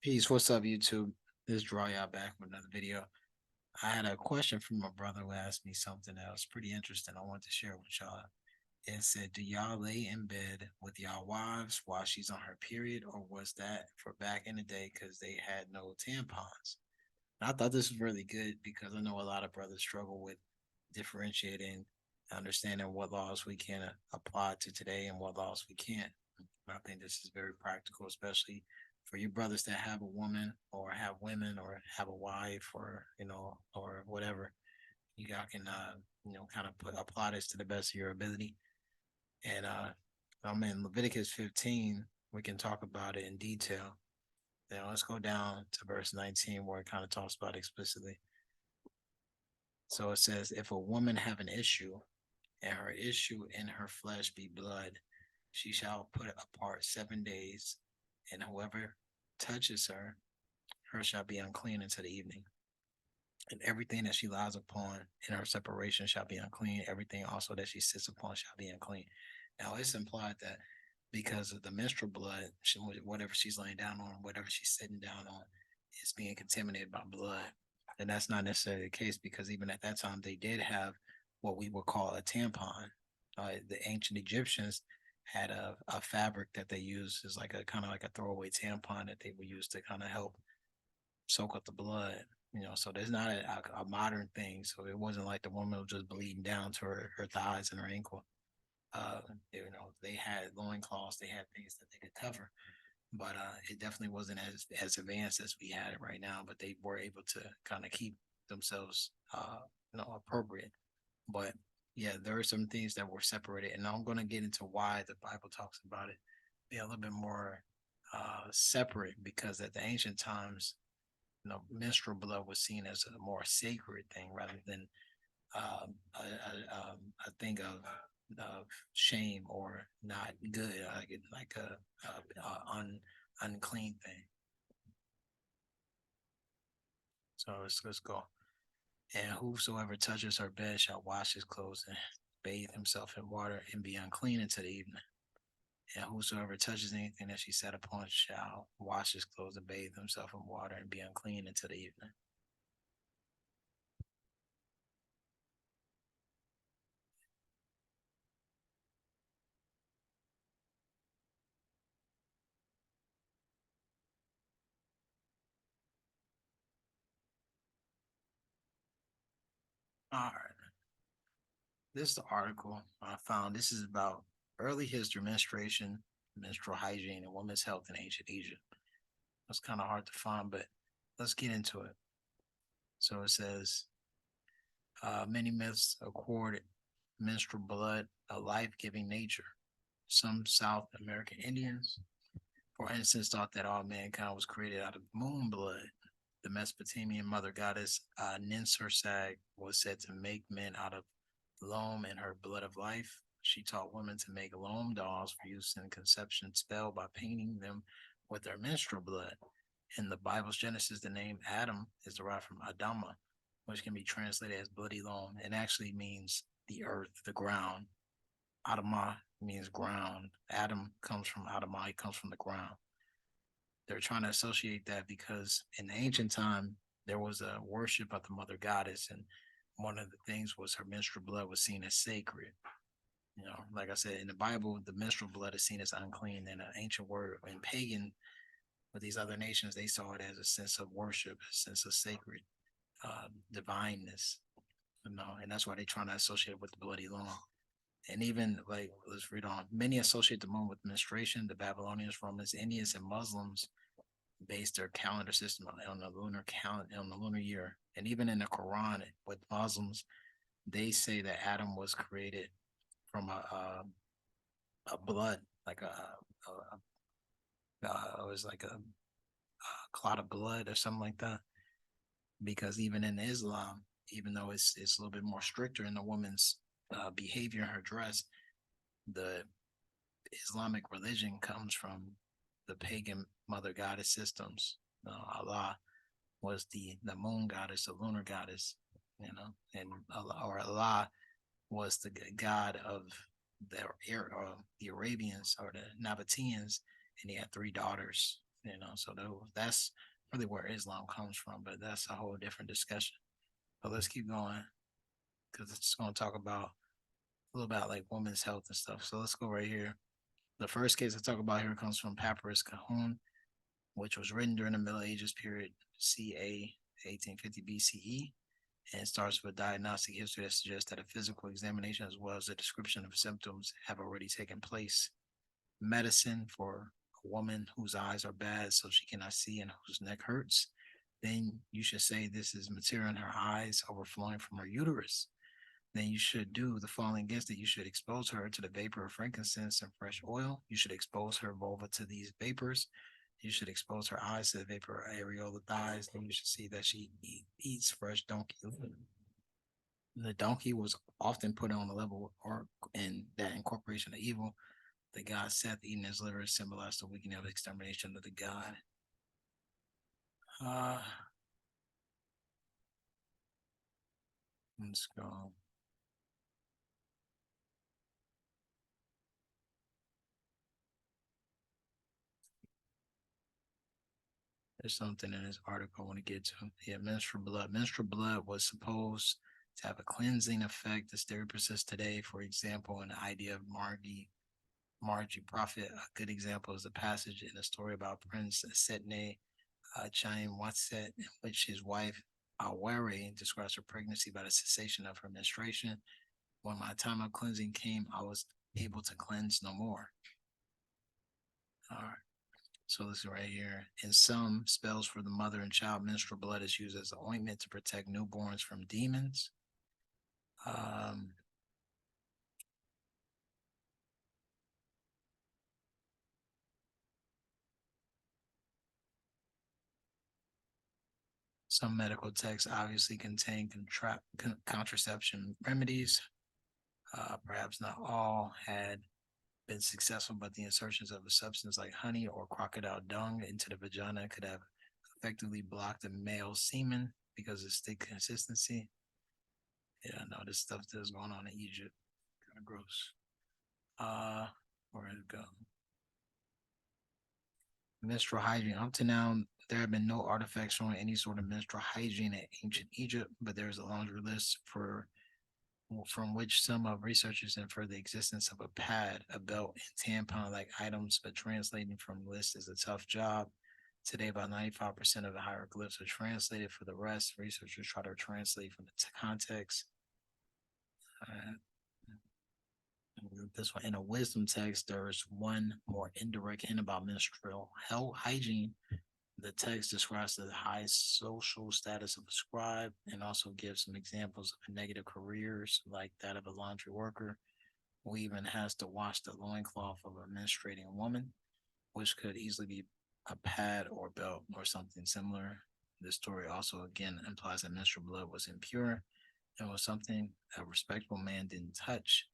Peace. What's up, YouTube? This is Draw Y'all back with another video. I had a question from my brother who asked me something that was pretty interesting. I want to share with y'all. It said, do y'all lay in bed with y'all wives while she's on her period, or was that for back in the day because they had no tampons? And I thought this was really good because I know a lot of brothers struggle with differentiating, understanding what laws we can apply to today and what laws we can't. I think this is very practical, especially for you brothers that have a woman or have women or have a wife or or whatever. You guys can kind of apply this to the best of your ability. And I'm in Leviticus 15. We can talk about it in detail. Now let's go down to verse 19 where it kind of talks about it explicitly. So it says, if a woman have an issue and her issue in her flesh be blood, she shall put it apart 7 days, and whoever touches her, her shall be unclean until the evening. And everything that she lies upon in her separation shall be unclean. Everything also that she sits upon shall be unclean. Now it's implied that because of the menstrual blood, whatever she's laying down on, whatever she's sitting down on, is being contaminated by blood. And that's not necessarily the case because even at that time, they did have what we would call a tampon. The ancient Egyptians had a fabric that they used as like a kind of like a throwaway tampon that they would use to kind of help soak up the blood. So there's not a modern thing. So it wasn't like the woman was just bleeding down to her thighs and her ankle. Uh, they had loincloths, they had things that they could cover, but it definitely wasn't as advanced as we had it right now. But they were able to kind of keep themselves, appropriate. But yeah, there are some things that were separated, and I'm going to get into why the Bible talks about it being a little bit more separate because at the ancient times, menstrual blood was seen as a more sacred thing rather than a thing of shame or not good, like unclean thing. So let's go. And whosoever touches her bed shall wash his clothes and bathe himself in water and be unclean until the evening. And whosoever touches anything that she set upon shall wash his clothes and bathe himself in water and be unclean until the evening. All right. This is the article I found. This is about early history, menstruation, menstrual hygiene, and women's health in ancient Egypt. It's kind of hard to find, but let's get into it. So it says many myths accord menstrual blood a life giving nature. Some South American Indians, for instance, thought that all mankind was created out of moon blood. The Mesopotamian mother goddess Ninsursag was said to make men out of loam in her blood of life. She taught women to make loam dolls for use in conception spell by painting them with their menstrual blood. In the Bible's Genesis, the name Adam is derived from Adama, which can be translated as bloody loam and actually means the earth, the ground. Adama means ground. Adam comes from Adama, it comes from the ground. They're trying to associate that because in the ancient time, there was a worship of the mother goddess, and one of the things was her menstrual blood was seen as sacred. Like I said, in the Bible, the menstrual blood is seen as unclean, and an ancient word in pagan with these other nations, they saw it as a sense of worship, a sense of sacred divineness. And that's why they're trying to associate it with the bloody law. And even like let's read on. Many associate the moon with menstruation. The Babylonians, Romans, Indians, and Muslims based their calendar system on the lunar calendar on the lunar year. And even in the Quran, with Muslims, they say that Adam was created from a blood, like it was like a clot of blood or something like that. Because even in Islam, even though it's a little bit more stricter in the woman's behavior and her dress, the Islamic religion comes from the pagan mother goddess systems. Allah was the moon goddess, the lunar goddess, and Allah was the god of the the Arabians or the Nabateans, and he had three daughters. So that's really where Islam comes from, but that's a whole different discussion. But let's keep going because it's going to talk about a little about like women's health and stuff. So let's go right here. The first case I talk about here comes from Papyrus Kahun, which was written during the Middle Ages period, ca 1850 BCE, and it starts with a diagnostic history that suggests that a physical examination as well as a description of symptoms have already taken place. Medicine for a woman whose eyes are bad so she cannot see and whose neck hurts, then you should say this is material in her eyes overflowing from her uterus. Then you should do the following against it. You should expose her to the vapor of frankincense and fresh oil. You should expose her vulva to these vapors. You should expose her eyes to the vapor of areola thighs. Then you should see that she eats fresh donkey. The donkey was often put on the level or in that incorporation of evil. The god Seth eating his liver symbolized the weakening of the extermination of the god. Uh, let's go. There's something in this article I want to get to. Yeah, menstrual blood. Menstrual blood was supposed to have a cleansing effect. This theory persists today. For example, in the idea of Margie Prophet, a good example is a passage in a story about Prince Setne Chaim Watset, in which his wife Aware describes her pregnancy by the cessation of her menstruation. When my time of cleansing came, I was able to cleanse no more. All right. So this is right here. In some spells for the mother and child, menstrual blood is used as an ointment to protect newborns from demons. Um, some medical texts obviously contain contraception remedies. Perhaps not all had been successful, but the insertions of a substance like honey or crocodile dung into the vagina could have effectively blocked the male semen because of thick consistency. Yeah, no, this stuff that's going on in Egypt, kind of gross. Uh, where did it go? Menstrual hygiene. Up to now, there have been no artifacts showing any sort of menstrual hygiene in ancient Egypt, but there's a laundry list for from which some of researchers infer the existence of a pad, a belt, and tampon-like items, but translating from the list is a tough job. Today, about 95% of the hieroglyphs are translated. For the rest, researchers try to translate from the context. Uh, this one in a wisdom text, there is one more indirect hint about menstrual health hygiene. The text describes the high social status of a scribe and also gives some examples of negative careers, like that of a laundry worker, who even has to wash the loincloth of a menstruating woman, which could easily be a pad or belt or something similar. This story also again implies that menstrual blood was impure and was something a respectable man didn't touch.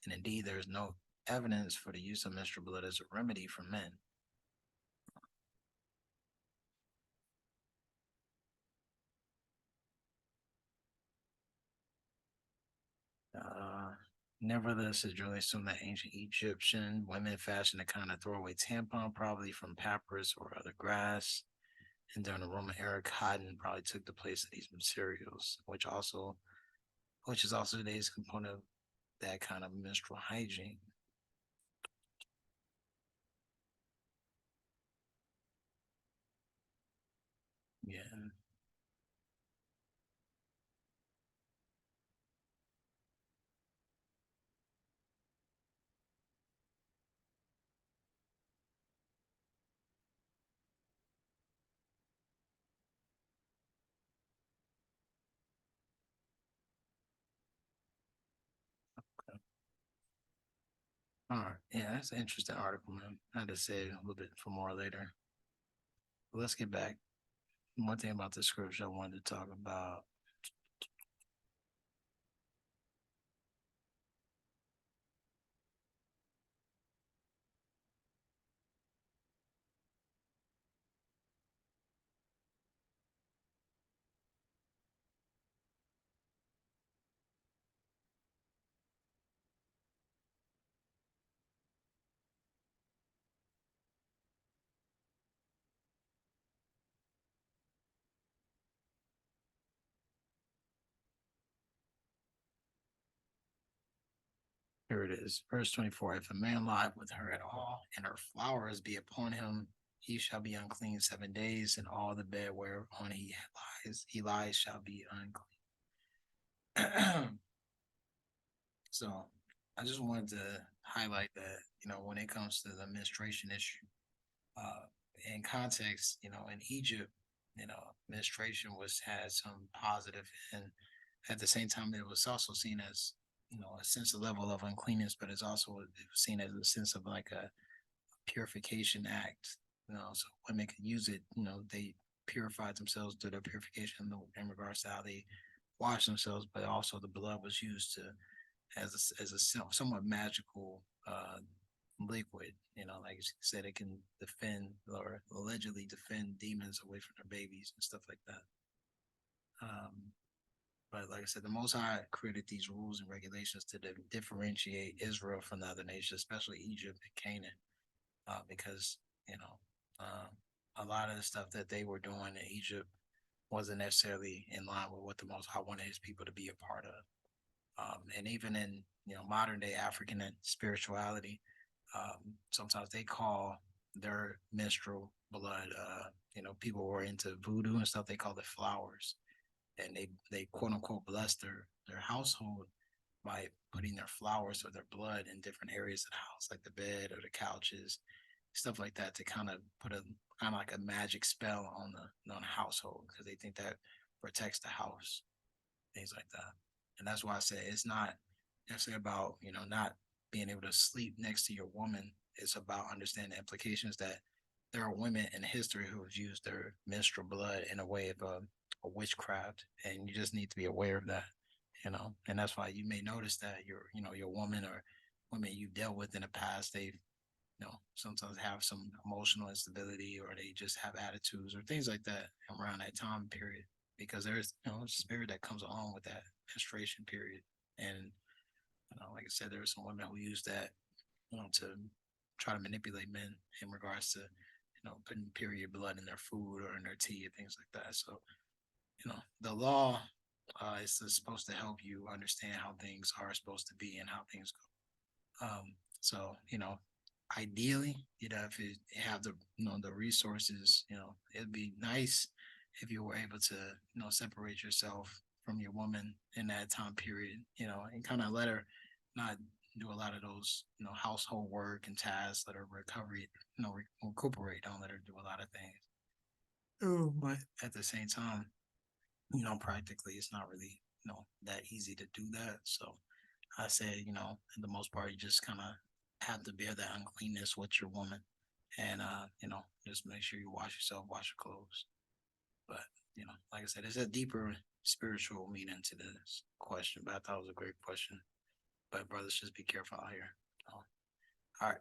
And indeed, there is no evidence for the use of menstrual blood as a remedy for men. Uh, Nevertheless, it's generally assumed that ancient Egyptian women fashioned a kind of throwaway tampon, probably from papyrus or other grass. And during the Roman era, cotton probably took the place of these materials, which is also today's component of that kind of menstrual hygiene. Yeah. All right. Yeah, that's an interesting article, man. I had to say a little bit for more later. But let's get back. One thing about the scripture I wanted to talk about. Here it is, verse 24. If a man lie with her at all, and her flowers be upon him, he shall be unclean 7 days, and all the bed whereon he lies shall be unclean. So I just wanted to highlight that, when it comes to the menstruation issue, uh, in context, in Egypt, menstruation had some positive, and at the same time, it was also seen as, a sense of level of uncleanness, but it's also seen as a sense of like a purification act. So women could use it. They purified themselves through their purification in regards to how they wash themselves, but also the blood was used to as a somewhat magical liquid. Like you said, it can defend or allegedly defend demons away from their babies and stuff like that. But like I said, the Most High created these rules and regulations to differentiate Israel from the other nations, especially Egypt and Canaan, because you know a lot of the stuff that they were doing in Egypt wasn't necessarily in line with what the Most High wanted His people to be a part of. And even in modern day African spirituality, sometimes they call their menstrual blood. People who are into voodoo and stuff. They call it flowers, and they quote unquote bless their household by putting their flowers or their blood in different areas of the house, like the bed or the couches, stuff like that, to kind of put a kind of like a magic spell on the household, because they think that protects the house, things like that. And that's why I say it's not necessarily about not being able to sleep next to your woman. It's about understanding the implications that there are women in history who have used their menstrual blood in a way of a witchcraft, and you just need to be aware of that. And that's why you may notice that your woman or women you've dealt with in the past, they sometimes have some emotional instability, or they just have attitudes or things like that around that time period, because there's a spirit that comes along with that menstruation period. And like I said, there are some women who use that to try to manipulate men in regards to putting period blood in their food or in their tea and things like that. So the law is supposed to help you understand how things are supposed to be and how things go. So ideally, if you have the resources, it'd be nice if you were able to separate yourself from your woman in that time period, and kind of let her not do a lot of those household work and tasks. Let her recovery, recuperate. Don't let her do a lot of things. But at the same time, practically it's not really that easy to do that. So I say, in the most part, you just kind of have to bear that uncleanness with your woman, and just make sure you wash yourself, wash your clothes. But like I said, it's a deeper spiritual meaning to this question. But I thought it was a great question. But brothers, just be careful out here. All right.